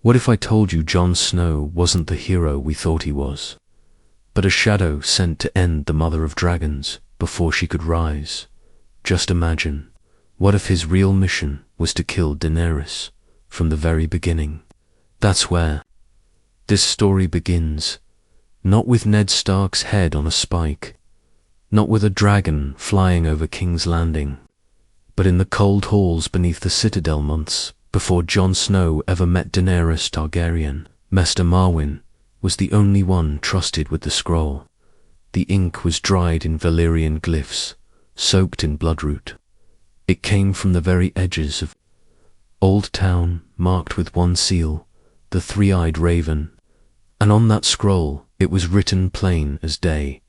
What if I told you Jon Snow wasn't the hero we thought he was, but a shadow sent to end the mother of dragons before she could rise? Just imagine, what if his real mission was to kill Daenerys from the very beginning? That's where this story begins, not with Ned Stark's head on a spike, not with a dragon flying over King's Landing, but in the cold halls beneath the Citadel months before Jon Snow ever met Daenerys Targaryen. Maester Marwyn was the only one trusted with the scroll. The ink was dried in Valyrian glyphs, soaked in bloodroot. It came from the very edges of Old Town, marked with one seal, the three-eyed raven, and on that scroll it was written plain as day.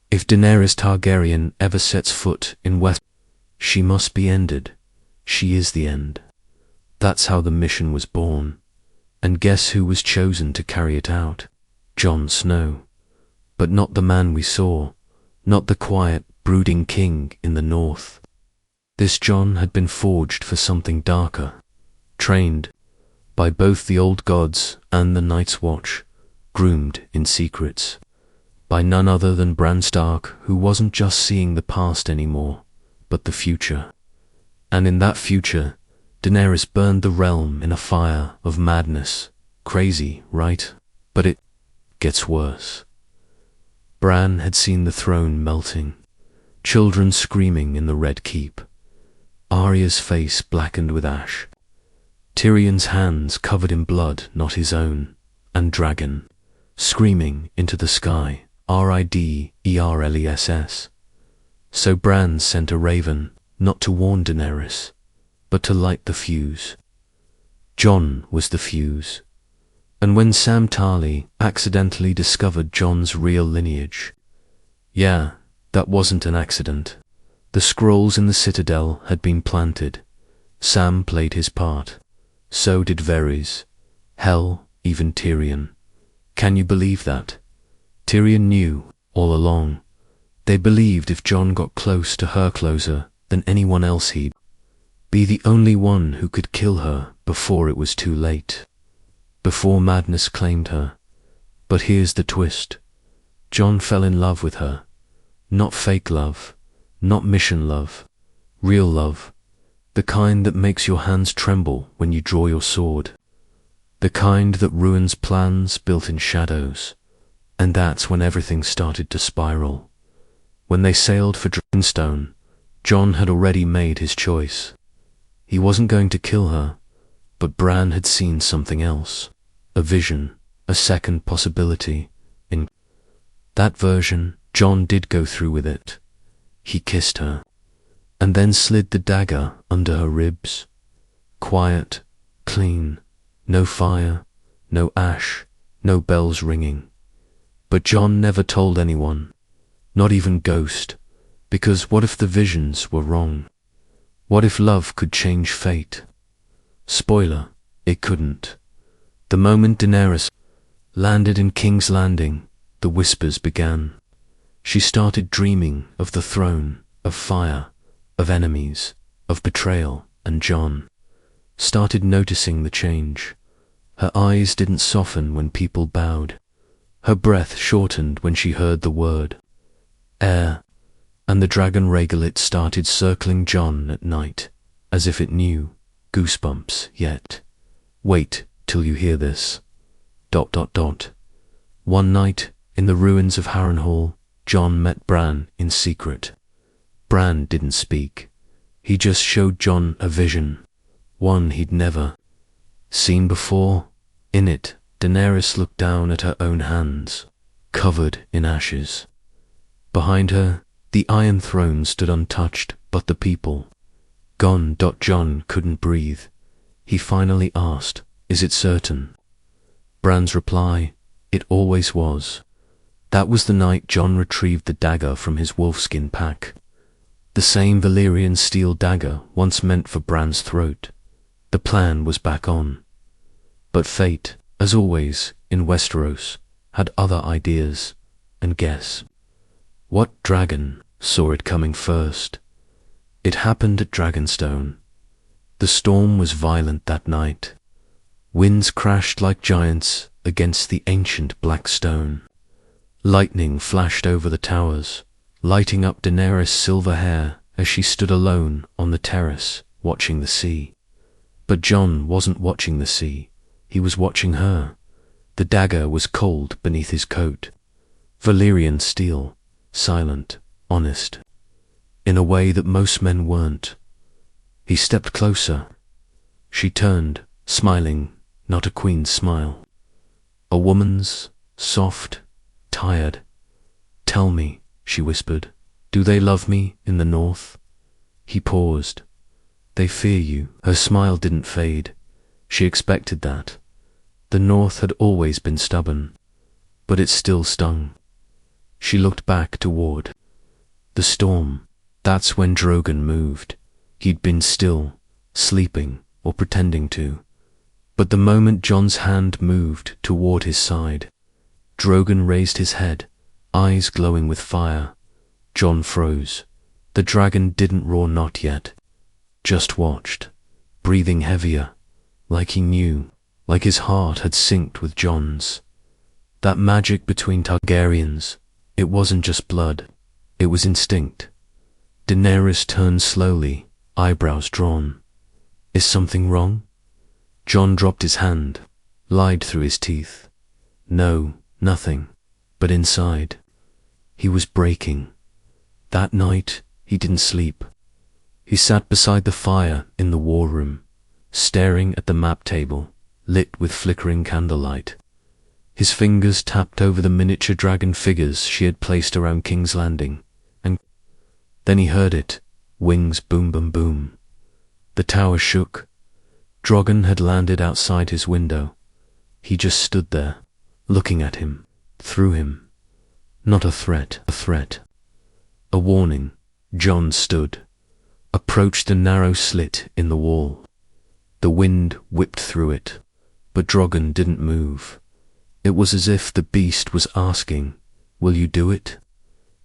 If Daenerys Targaryen ever sets foot in West, she must be ended. She is the end. That's how the mission was born. And guess who was chosen to carry it out? Jon Snow. But not the man we saw, not the quiet, brooding king in the north. This Jon had been forged for something darker, trained by both the old gods and the Night's Watch, groomed in secrets, by none other than Bran Stark, who wasn't just seeing the past anymore, but the future. And in that future, Daenerys burned the realm in a fire of madness. Crazy, right? But it gets worse. Bran had seen the throne melting, children screaming in the Red Keep, Arya's face blackened with ash, Tyrion's hands covered in blood not his own, and Dragon, screaming into the sky, Ridleress. So Bran sent a raven, not to warn Daenerys, but to light the fuse. Jon was the fuse. And when Sam Tarly accidentally discovered Jon's real lineage, yeah, that wasn't an accident. The scrolls in the Citadel had been planted. Sam played his part. So did Varys. Hell, even Tyrion. Can you believe that? Tyrion knew, all along. They believed if Jon got close to her closer than anyone else, he'd be the only one who could kill her before it was too late, before madness claimed her. But here's the twist. Jon fell in love with her. Not fake love, not mission love, real love, the kind that makes your hands tremble when you draw your sword, the kind that ruins plans built in shadows. And that's when everything started to spiral. When they sailed for Dragonstone, Jon had already made his choice. He wasn't going to kill her, but Bran had seen something else, a vision, a second possibility. In that version, Jon did go through with it. He kissed her, and then slid the dagger under her ribs. Quiet, clean, no fire, no ash, no bells ringing. But Jon never told anyone, not even Ghost, because what if the visions were wrong? What if love could change fate? Spoiler, it couldn't. The moment Daenerys landed in King's Landing, the whispers began. She started dreaming of the throne, of fire, of enemies, of betrayal, and Jon started noticing the change. Her eyes didn't soften when people bowed. Her breath shortened when she heard the word heir, and the dragon Rhaegalit started circling Jon at night, as if it knew. Goosebumps, yet. Wait till you hear this. ... One night, in the ruins of Harrenhal, Jon met Bran in secret. Bran didn't speak. He just showed Jon a vision, one he'd never seen before. In it, Daenerys looked down at her own hands, covered in ashes. Behind her, the Iron Throne stood untouched, but the people gone. Jon couldn't breathe. He finally asked, "Is it certain?" Bran's reply, "It always was." That was the night Jon retrieved the dagger from his wolfskin pack. The same Valyrian steel dagger once meant for Bran's throat. The plan was back on. But fate, as always in Westeros, had other ideas. And guess what dragon saw it coming first? It happened at Dragonstone. The storm was violent that night. Winds crashed like giants against the ancient black stone. Lightning flashed over the towers, lighting up Daenerys' silver hair as she stood alone on the terrace, watching the sea. But Jon wasn't watching the sea, he was watching her. The dagger was cold beneath his coat. Valyrian steel, silent, honest, in a way that most men weren't. He stepped closer. She turned, smiling, not a queen's smile. A woman's, soft, tired. "Tell me," she whispered, "do they love me in the north?" He paused. "They fear you." Her smile didn't fade. She expected that. The north had always been stubborn, but it still stung. She looked back toward the storm. That's when Drogon moved. He'd been still, sleeping, or pretending to. But the moment Jon's hand moved toward his side, Drogon raised his head, eyes glowing with fire. Jon froze. The dragon didn't roar, not yet. Just watched, breathing heavier, like he knew, like his heart had synced with Jon's. That magic between Targaryens, it wasn't just blood, it was instinct. Daenerys turned slowly, eyebrows drawn. "Is something wrong?" Jon dropped his hand, lied through his teeth. "No, nothing." But inside, he was breaking. That night, he didn't sleep. He sat beside the fire in the war room, staring at the map table, lit with flickering candlelight. His fingers tapped over the miniature dragon figures she had placed around King's Landing, and then he heard it, wings boom boom boom. The tower shook. Drogon had landed outside his window. He just stood there, looking at him, through him. Not a threat, a threat. A warning. Jon stood, approached the narrow slit in the wall. The wind whipped through it, but Drogon didn't move. It was as if the beast was asking, "Will you do it?"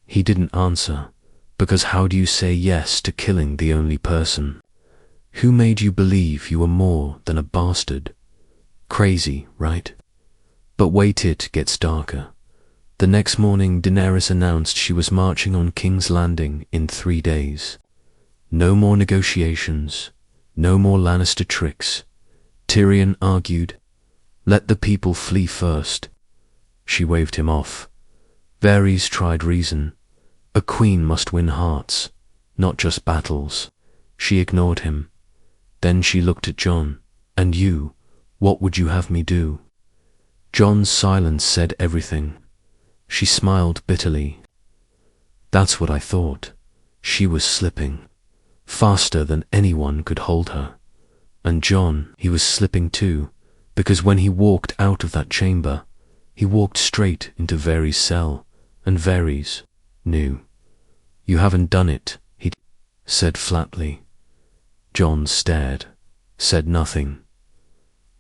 He didn't answer, because how do you say yes to killing the only person? Who made you believe you were more than a bastard? Crazy, right? But wait, it gets darker. The next morning, Daenerys announced she was marching on King's Landing in 3 days. No more negotiations, no more Lannister tricks. Tyrion argued, "Let the people flee first." She waved him off. Varys tried reason. A queen must win hearts, not just battles. She ignored him. Then she looked at Jon. "And you, what would you have me do?" Jon's silence said everything. She smiled bitterly. "That's what I thought." She was slipping, faster than anyone could hold her. And Jon, he was slipping too, because when he walked out of that chamber, he walked straight into Varys' cell, and Varys knew. "You haven't done it," he said flatly. Jon stared, said nothing.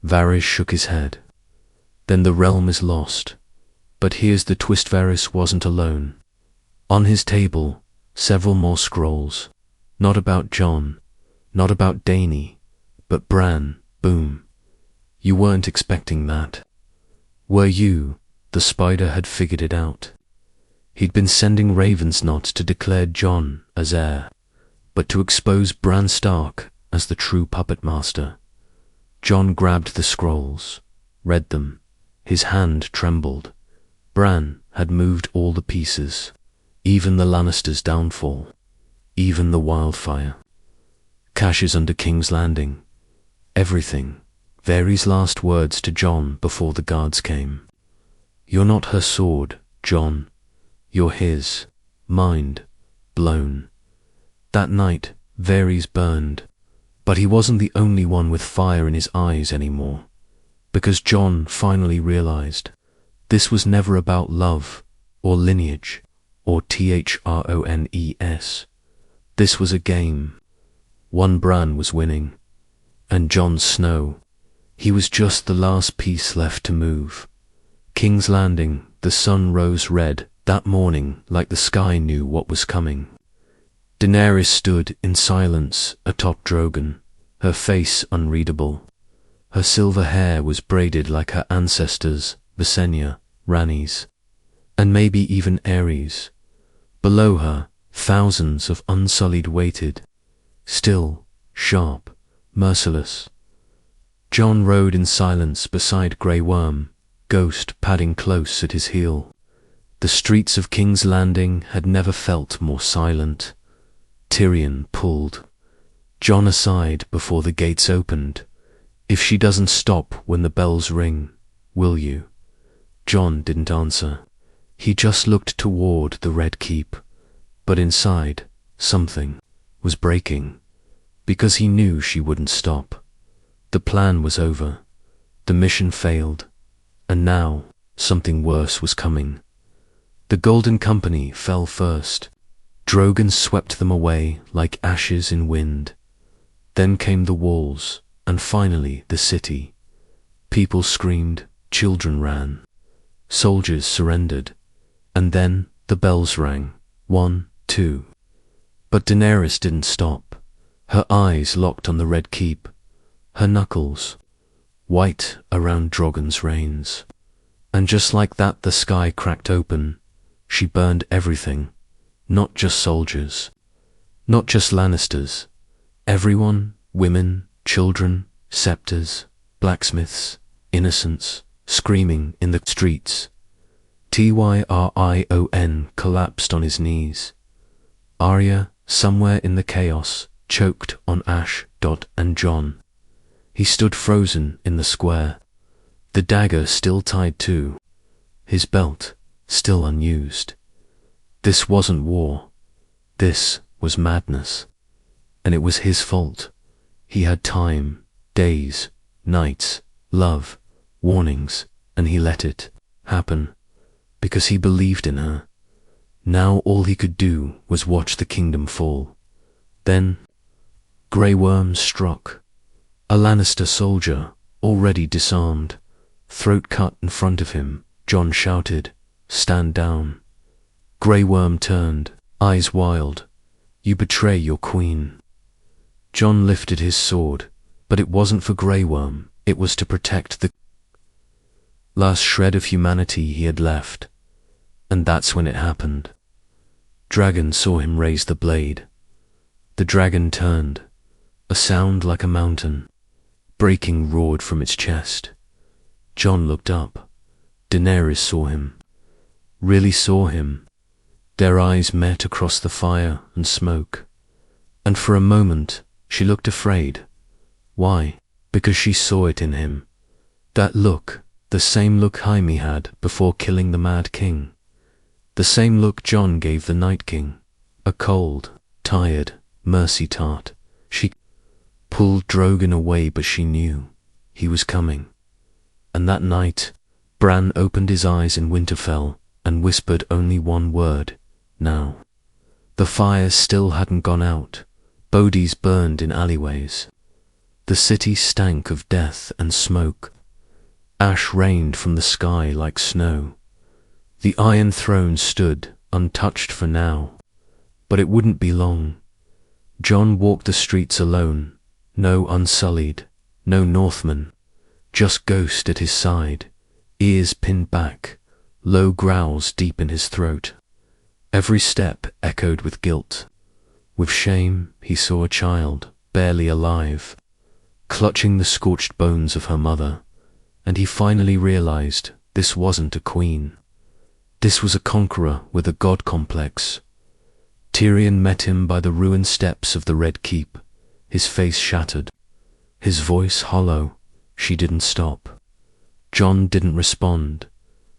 Varys shook his head. "Then the realm is lost." But here's the twist: Varys wasn't alone. On his table, several more scrolls. Not about Jon, not about Dany, but Bran. Boom. You weren't expecting that. Were you? The spider had figured it out. He'd been sending ravens not to declare Jon as heir, but to expose Bran Stark as the true puppet master. Jon grabbed the scrolls, read them. His hand trembled. Bran had moved all the pieces, even the Lannisters' downfall, even the wildfire. Caches under King's Landing. Everything. Varys' last words to Jon before the guards came. "You're not her sword, Jon. You're his. Mind blown." That night, Varys burned. But he wasn't the only one with fire in his eyes anymore. Because Jon finally realized this was never about love, or lineage, or Thrones. This was a game. One Bran was winning. And Jon Snow, he was just the last piece left to move. King's Landing, the sun rose red that morning like the sky knew what was coming. Daenerys stood in silence atop Drogon, her face unreadable. Her silver hair was braided like her ancestors, Visenya, Rhaenys, and maybe even Aerys. Below her, thousands of unsullied waited, still, sharp, merciless. Jon rode in silence beside Grey Worm, Ghost padding close at his heel. The streets of King's Landing had never felt more silent. Tyrion pulled Jon aside before the gates opened. "If she doesn't stop when the bells ring, will you?" Jon didn't answer. He just looked toward the Red Keep. But inside, something was breaking, because he knew she wouldn't stop. The plan was over. The mission failed. And now, something worse was coming. The Golden Company fell first. Drogon swept them away like ashes in wind. Then came the walls, and finally the city. People screamed, children ran. Soldiers surrendered. And then the bells rang. 1, 2. But Daenerys didn't stop. Her eyes locked on the Red Keep. Her knuckles white around Drogon's reins. And just like that the sky cracked open. She burned everything. Not just soldiers. Not just Lannisters. Everyone, women, children, scepters, blacksmiths, innocents, screaming in the streets. Tyrion collapsed on his knees. Arya, somewhere in the chaos, choked on Ash, Dot, and Jon. He stood frozen in the square, the dagger still tied to his belt, still unused. This wasn't war. This was madness. And it was his fault. He had time, days, nights, love, warnings, and he let it happen. Because he believed in her. Now all he could do was watch the kingdom fall. Then, Grey Worm struck. A Lannister soldier, already disarmed, throat cut in front of him. Jon shouted, "Stand down." Grey Worm turned, eyes wild. "You betray your queen." Jon lifted his sword, but it wasn't for Grey Worm. It was to protect the last shred of humanity he had left. And that's when it happened. Dragon saw him raise the blade. The dragon turned. A sound like a mountain, breaking, roared from its chest. Jon looked up. Daenerys saw him. Really saw him. Their eyes met across the fire and smoke. And for a moment, she looked afraid. Why? Because she saw it in him. That look, the same look Jaime had before killing the Mad King. The same look Jon gave the Night King. A cold, tired, mercy tart. She pulled Drogon away, but she knew he was coming. And that night, Bran opened his eyes in Winterfell and whispered only one word, now. The fires still hadn't gone out. Bodies burned in alleyways. The city stank of death and smoke. Ash rained from the sky like snow. The Iron Throne stood, untouched for now. But it wouldn't be long. Jon walked the streets alone, no unsullied, no Northman, just Ghost at his side, ears pinned back, low growls deep in his throat. Every step echoed with guilt. With shame, he saw a child, barely alive, clutching the scorched bones of her mother, and he finally realized this wasn't a queen. This was a conqueror with a god complex. Tyrion met him by the ruined steps of the Red Keep, his face shattered, his voice hollow. She didn't stop. Jon didn't respond.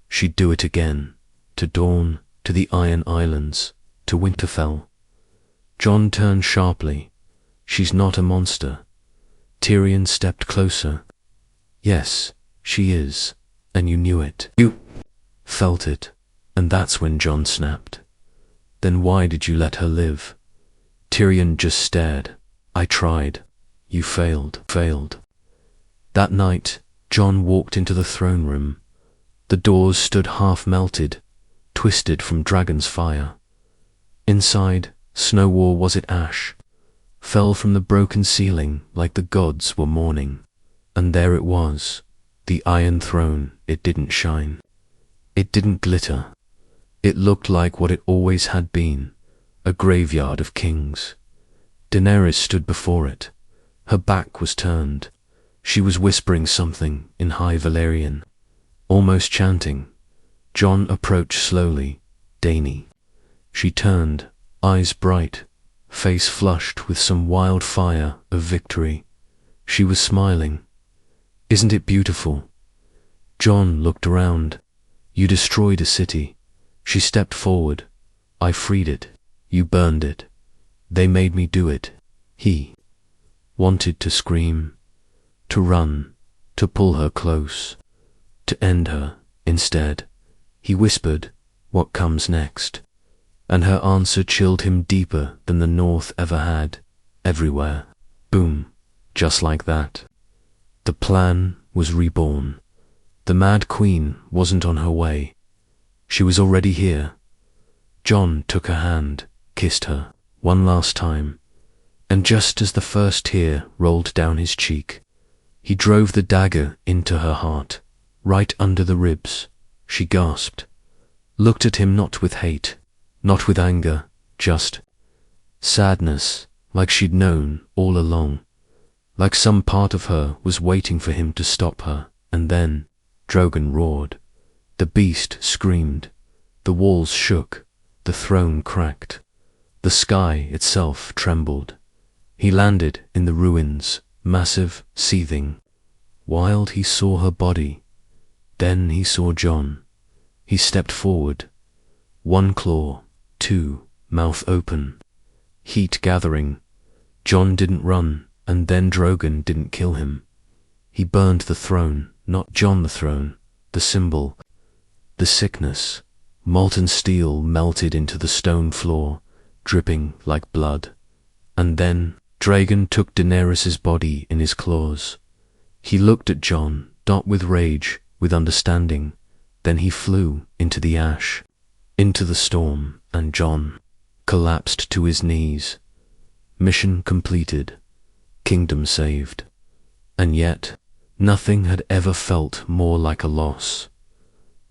She'd do it again, to Dawn, to the Iron Islands, to Winterfell. Jon turned sharply. She's not a monster. Tyrion stepped closer. Yes, she is, and you knew it. You felt it, and that's when Jon snapped. Then why did you let her live? Tyrion just stared. I tried. You failed. That night, Jon walked into the throne room. The doors stood half melted, twisted from dragon's fire. Inside, snow war, was it ash, fell from the broken ceiling like the gods were mourning. And there it was, the Iron Throne. It didn't shine. It didn't glitter. It looked like what it always had been, a graveyard of kings. Daenerys stood before it. Her back was turned. She was whispering something in High Valyrian, almost chanting. Jon approached slowly. Dany. She turned, eyes bright, face flushed with some wild fire of victory. She was smiling. Isn't it beautiful? Jon looked around. You destroyed a city. She stepped forward. I freed it. You burned it. They made me do it. He wanted to scream, to run, to pull her close, to end her. Instead, he whispered, "What comes next?" And her answer chilled him deeper than the North ever had. Everywhere. Boom. Just like that. The plan was reborn. The Mad Queen wasn't on her way. She was already here. Jon took her hand, kissed her, one last time, and just as the first tear rolled down his cheek, he drove the dagger into her heart, right under the ribs. She gasped, looked at him not with hate, not with anger, just sadness, like she'd known all along, like some part of her was waiting for him to stop her. And then Drogon roared. The beast screamed. The walls shook. The throne cracked. The sky itself trembled. He landed in the ruins, massive, seething. Wild, he saw her body. Then he saw Jon. He stepped forward. One claw, two, mouth open. Heat gathering. Jon didn't run, and then Drogon didn't kill him. He burned the throne, not Jon the throne, the symbol. The sickness. Molten steel melted into the stone floor, dripping like blood. And then Drogon took Daenerys' body in his claws. He looked at Jon, not with rage, with understanding. Then he flew into the ash, into the storm, and Jon collapsed to his knees. Mission completed. Kingdom saved. And yet, nothing had ever felt more like a loss.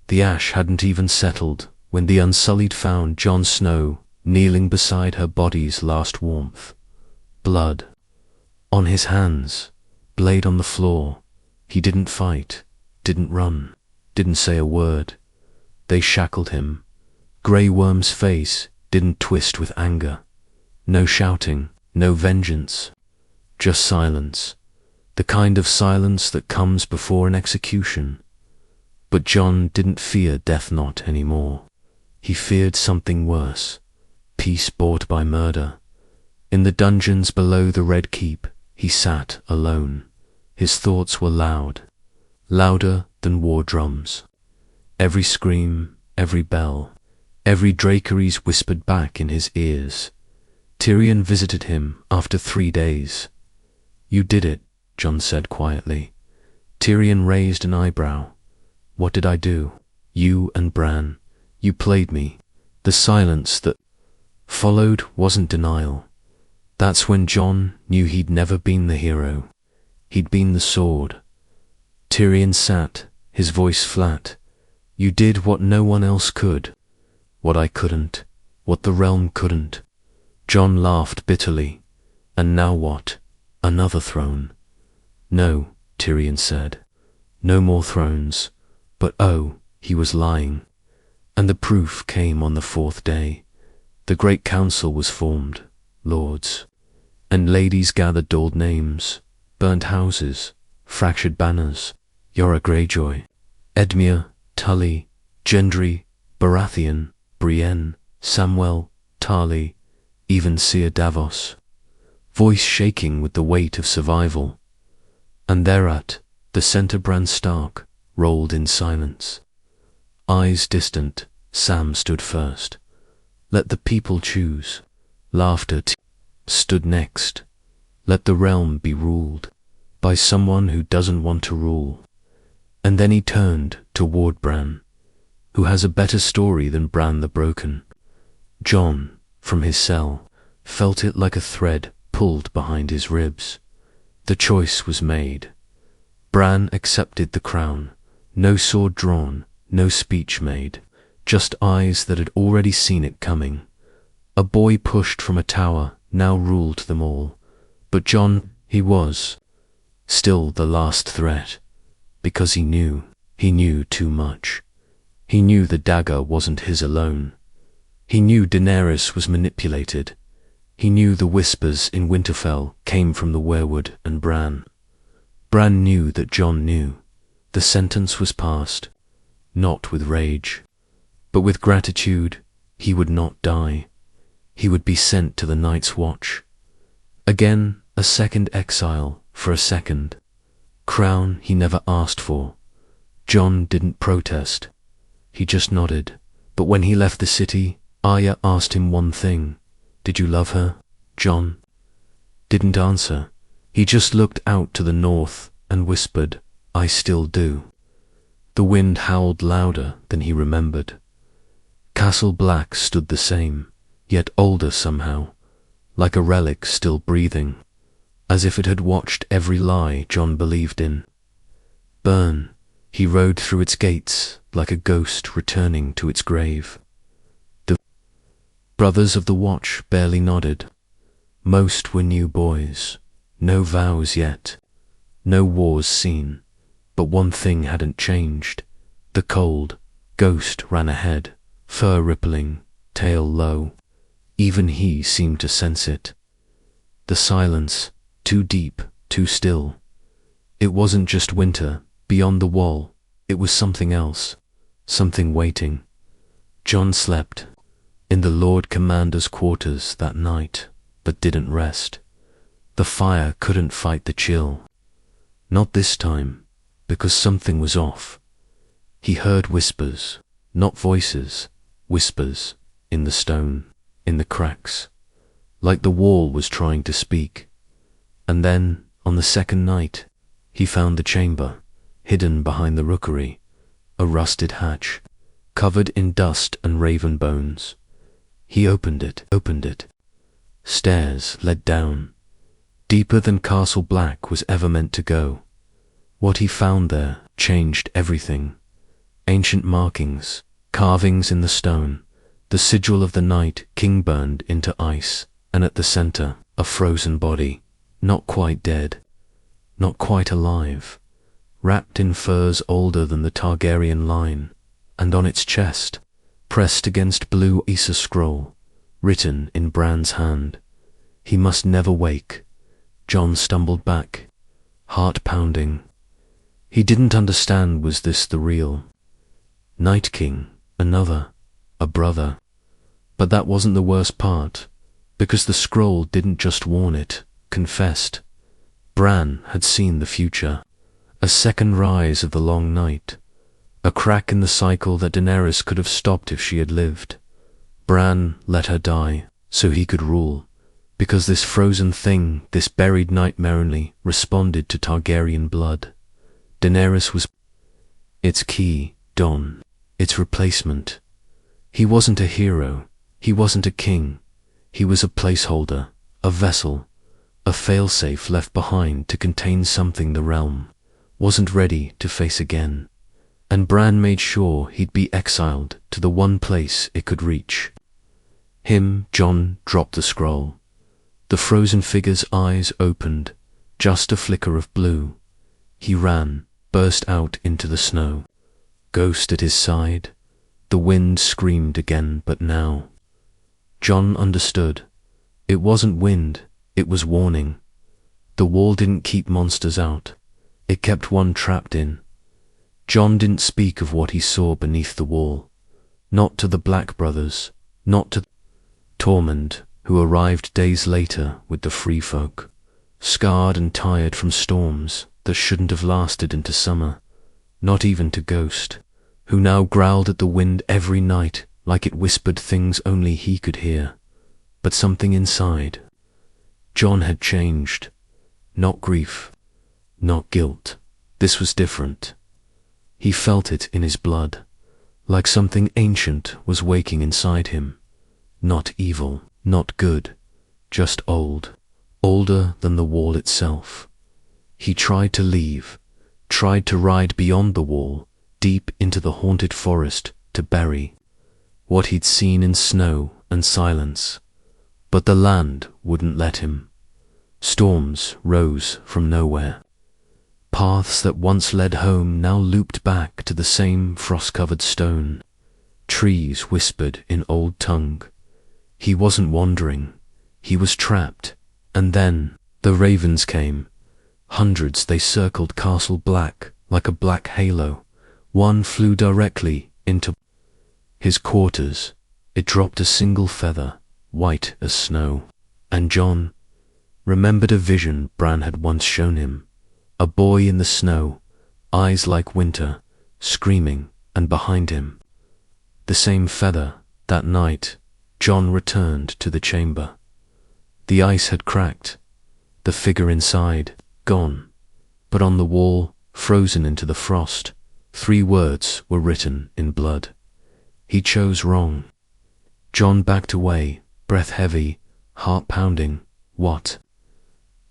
The ash hadn't even settled when the Unsullied found Jon Snow kneeling beside her body's last warmth. Blood on his hands, blade on the floor. He didn't fight, didn't run, didn't say a word. They shackled him. Grey Worm's face didn't twist with anger. No shouting, no vengeance, just silence. The kind of silence that comes before an execution. But Jon didn't fear death not anymore. He feared something worse. Peace bought by murder. In the dungeons below the Red Keep, he sat alone. His thoughts were loud. Louder than war drums. Every scream, every bell, every dracarys whispered back in his ears. Tyrion visited him after 3 days. You did it, Jon said quietly. Tyrion raised an eyebrow. What did I do? You and Bran. You played me. The silence that followed wasn't denial. That's when Jon knew he'd never been the hero. He'd been the sword. Tyrion sat, his voice flat. You did what no one else could. What I couldn't. What the realm couldn't. Jon laughed bitterly. And now what? Another throne? No, Tyrion said. No more thrones. But oh, he was lying. And the proof came on the 4th day. The great council was formed, lords. And ladies gathered old names, burnt houses, fractured banners. Yora Greyjoy, Edmure, Tully, Gendry, Baratheon, Brienne, Samwell, Tarly, even Seer Davos. Voice shaking with the weight of survival. And thereat, the center Bran Stark rolled in silence. Eyes distant, Sam stood first. Let the people choose. Laughter stood next. Let the realm be ruled by someone who doesn't want to rule. And then he turned toward Bran, who has a better story than Bran the Broken. Jon, from his cell, felt it like a thread pulled behind his ribs. The choice was made. Bran accepted the crown, no sword drawn, no speech made, just eyes that had already seen it coming. A boy pushed from a tower now ruled them all, but Jon, he was still the last threat, because he knew too much. He knew the dagger wasn't his alone. He knew Daenerys was manipulated. He knew the whispers in Winterfell came from the weirwood and Bran. Bran knew that Jon knew. The sentence was passed, not with rage, but with gratitude. He would not die. He would be sent to the Night's Watch. Again, a second exile for a second. Crown he never asked for. Jon didn't protest. He just nodded. But when he left the city, Arya asked him one thing. Did you love her? Jon didn't answer. He just looked out to the north and whispered, I still do. The wind howled louder than he remembered. Castle Black stood the same, yet older somehow, like a relic still breathing, as if it had watched every lie Jon believed in burn. He rode through its gates like a ghost returning to its grave. The brothers of the Watch barely nodded. Most were new boys, no vows yet, no wars seen, but one thing hadn't changed. The cold ghost ran ahead, fur rippling, tail low. Even he seemed to sense it. The silence, too deep, too still. It wasn't just winter beyond the wall, it was something else, something waiting. Jon slept in the Lord Commander's quarters that night, but didn't rest. The fire couldn't fight the chill. Not this time, because something was off. He heard whispers, not voices, whispers, in the stone, in the cracks, like the wall was trying to speak. And then, on the second night, he found the chamber, hidden behind the rookery, a rusted hatch, covered in dust and raven bones. He opened it. Stairs led down, deeper than Castle Black was ever meant to go. What he found there changed everything. Ancient markings, carvings in the stone, the sigil of the night king burned into ice, and at the center, a frozen body, not quite dead, not quite alive, wrapped in furs older than the Targaryen line, and on its chest, pressed against blue Issa scroll, written in Bran's hand, he must never wake. Jon stumbled back, heart pounding. He didn't understand, was this the real Night King, another, a brother? But that wasn't the worst part, because the scroll didn't just warn it, confessed. Bran had seen the future, a second rise of the long night, a crack in the cycle that Daenerys could have stopped if she had lived. Bran let her die, so he could rule, because this frozen thing, this buried nightmare only, responded to Targaryen blood. Daenerys was its key, dawn, its replacement. He wasn't a hero, he wasn't a king, he was a placeholder, a vessel, a failsafe left behind to contain something the realm wasn't ready to face again. And Bran made sure he'd be exiled to the one place it could reach. Jon dropped the scroll. The frozen figure's eyes opened, just a flicker of blue. He ran, burst out into the snow. Ghost at his side. The wind screamed again, but now Jon understood. It wasn't wind, it was warning. The wall didn't keep monsters out, it kept one trapped in. Jon didn't speak of what he saw beneath the wall. Not to the Black brothers, not to Tormund, who arrived days later with the free folk, scarred and tired from storms that shouldn't have lasted into summer. Not even to Ghost, who now growled at the wind every night like it whispered things only he could hear. But something inside. Jon had changed. Not grief, not guilt. This was different. He felt it in his blood, like something ancient was waking inside him. Not evil, not good, just old, older than the wall itself. He tried to leave, tried to ride beyond the wall, deep into the haunted forest, to bury what he'd seen in snow and silence. But the land wouldn't let him. Storms rose from nowhere. Paths that once led home now looped back to the same frost-covered stone. Trees whispered in old tongue. He wasn't wandering, he was trapped. And then the ravens came. Hundreds, they circled Castle Black like a black halo. One flew directly into his quarters. It dropped a single feather, white as snow. And Jon remembered a vision Bran had once shown him. A boy in the snow, eyes like winter, screaming, and behind him the same feather. That night, Jon returned to the chamber. The ice had cracked, the figure inside gone, but on the wall, frozen into the frost, 3 words were written in blood. He chose wrong. Jon backed away, breath heavy, heart pounding. What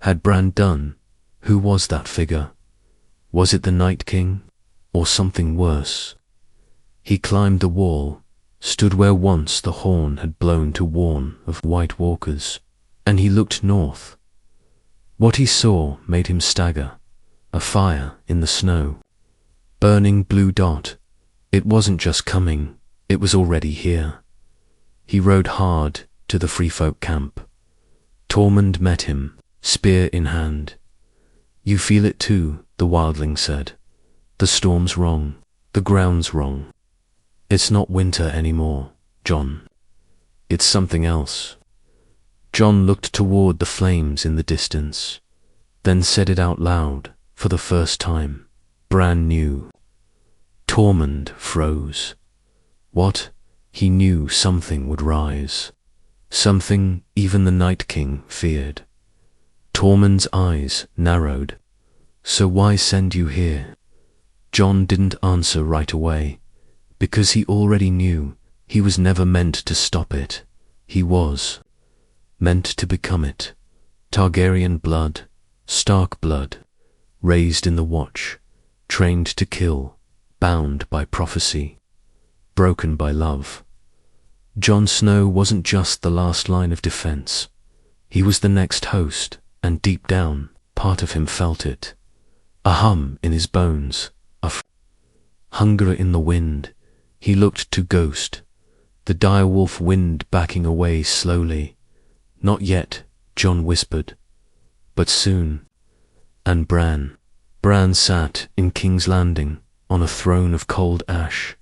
had Bran done? Who was that figure? Was it the Night King, or something worse? He climbed the wall, stood where once the horn had blown to warn of White Walkers, and he looked north. What he saw made him stagger. A fire in the snow. Burning blue dot. It wasn't just coming, it was already here. He rode hard to the free folk camp. Tormund met him, spear in hand. You feel it too, the wildling said. The storm's wrong, the ground's wrong. It's not winter anymore, Jon. It's something else. Jon looked toward the flames in the distance, then said it out loud for the first time. Bran knew. Tormund froze. What? He knew something would rise. Something even the Night King feared. Tormund's eyes narrowed. So why send you here? Jon didn't answer right away, because he already knew he was never meant to stop it. He was meant to become it. Targaryen blood, Stark blood, raised in the Watch, trained to kill, bound by prophecy, broken by love. Jon Snow wasn't just the last line of defense. He was the next host, and deep down, part of him felt it. A hum in his bones, hunger in the wind. He looked to Ghost, the direwolf wind backing away slowly. Not yet, Jon whispered, but soon. And Bran sat in King's Landing on a throne of cold ash,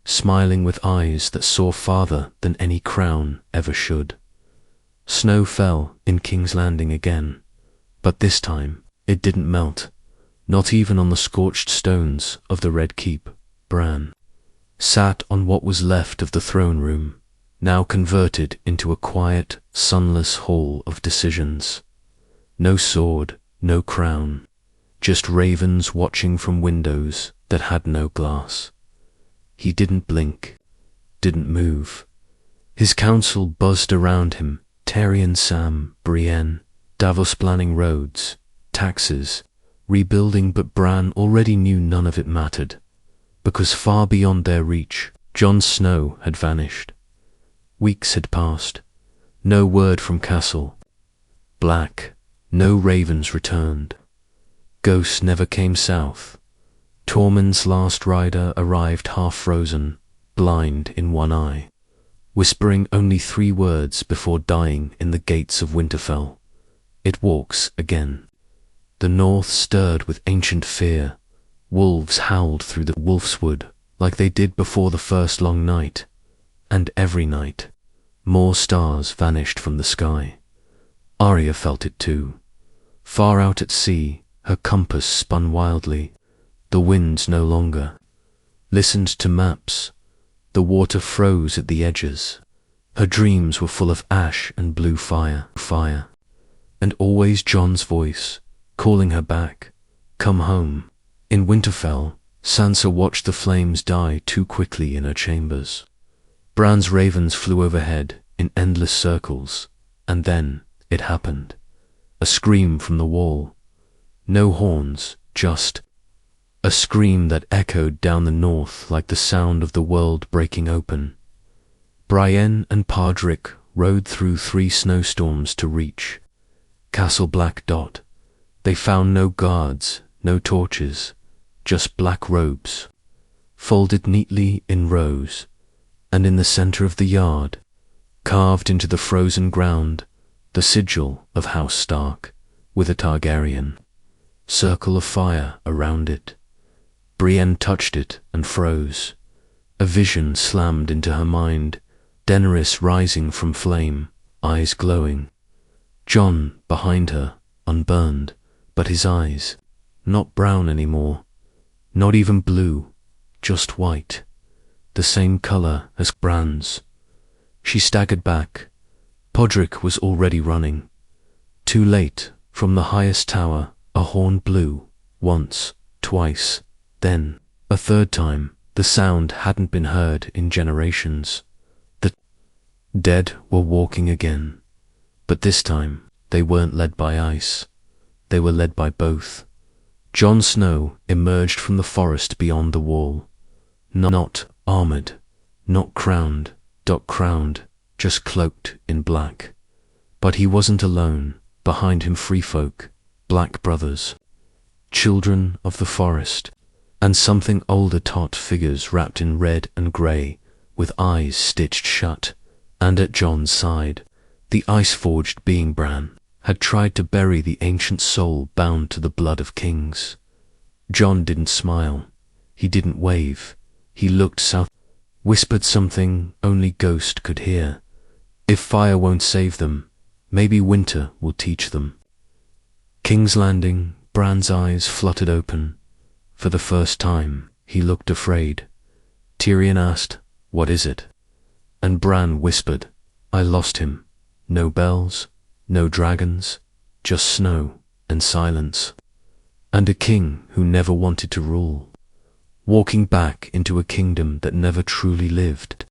smiling with eyes that saw farther than any crown ever should. Snow fell in King's Landing again, but this time it didn't melt, not even on the scorched stones of the Red Keep. Bran sat on what was left of the throne room, now converted into a quiet, sunless hall of decisions. No sword, no crown, just ravens watching from windows that had no glass. He didn't blink, didn't move. His council buzzed around him, Tyrion, Sam, Brienne, Davos planning roads, taxes, rebuilding, but Bran already knew none of it mattered, because far beyond their reach, Jon Snow had vanished. Weeks had passed, no word from Castle Black, no ravens returned. Ghosts never came south. Tormund's last rider arrived half-frozen, blind in one eye, whispering only 3 words before dying in the gates of Winterfell. It walks again. The north stirred with ancient fear. Wolves howled through the wolfswood like they did before the first long night. And every night, more stars vanished from the sky. Arya felt it too. Far out at sea, her compass spun wildly. The winds no longer listened to maps. The water froze at the edges. Her dreams were full of ash and blue fire. And always Jon's voice, calling her back. Come home. In Winterfell, Sansa watched the flames die too quickly in her chambers. Bran's ravens flew overhead in endless circles, and then it happened. A scream from the wall. No horns, just a scream that echoed down the north like the sound of the world breaking open. Brienne and Podrick rode through 3 snowstorms to reach Castle Black Dot. They found no guards, no torches, just black robes, folded neatly in rows, and in the center of the yard, carved into the frozen ground, the sigil of House Stark, with a Targaryen circle of fire around it. Brienne touched it and froze. A vision slammed into her mind, Daenerys rising from flame, eyes glowing. Jon behind her, unburned, but his eyes, not brown anymore, not even blue, just white, the same color as Bran's. She staggered back. Podrick was already running. Too late, from the highest tower, a horn blew, once, twice, then, a third time. The sound hadn't been heard in generations. The dead were walking again. But this time, they weren't led by ice. They were led by both. Jon Snow emerged from the forest beyond the wall. Not armored, not crowned, just cloaked in black. But he wasn't alone. Behind him free folk, black brothers, children of the forest, and something older taut figures wrapped in red and grey, with eyes stitched shut. And at Jon's side, the ice-forged being Bran had tried to bury the ancient soul bound to the blood of kings. Jon didn't smile. He didn't wave. He looked south, whispered something only Ghost could hear. If fire won't save them, maybe winter will teach them. King's Landing, Bran's eyes fluttered open. For the first time, he looked afraid. Tyrion asked, "What is it?" And Bran whispered, "I lost him. No bells, no dragons, just snow and silence. And a king who never wanted to rule, walking back into a kingdom that never truly lived."